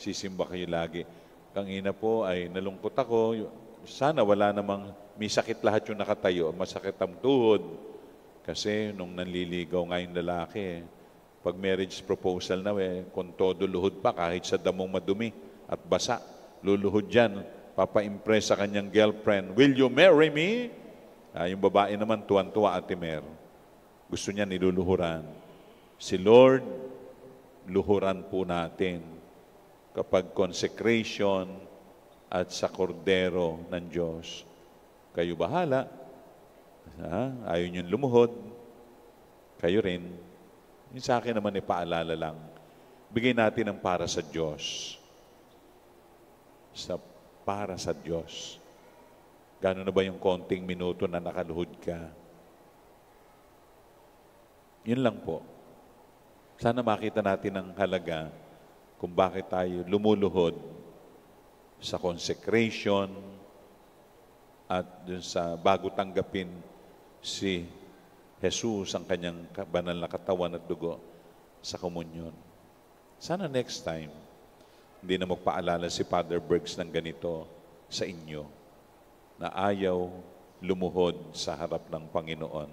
sisimba kayo lagi. Kanina po ay nalungkot ako. Sana wala namang may sakit lahat yung nakatayo. Masakit ang tuhod. Kasi nung nanliligaw nga yung lalaki, pag marriage proposal na, kung todo luhod pa, kahit sa damong madumi at basa, luluhod dyan, papa-impress sa kanyang girlfriend, "Will you marry me?" Yung babae naman, tuwan-tuwa, Ate Mer. Gusto niya niluluhuran. Si Lord, luhuran po natin kapag consecration at sa kordero ng Diyos. Kayo bahala. Ayaw niyong lumuhod. Kayo rin. Yung sa akin naman, ipaalala lang. Bigay natin ang para sa Diyos. Para sa Diyos. Gano'n na ba yung konting minuto na nakaluhod ka? Yun lang po. Sana makita natin ang halaga kung bakit tayo lumuluhod sa consecration at dun sa bago tanggapin si Jesus ang kanyang banal na katawan at dugo sa komunyon. Sana next time, hindi na magpaalala si Father Bergs ng ganito sa inyo na ayaw lumuhod sa harap ng Panginoon.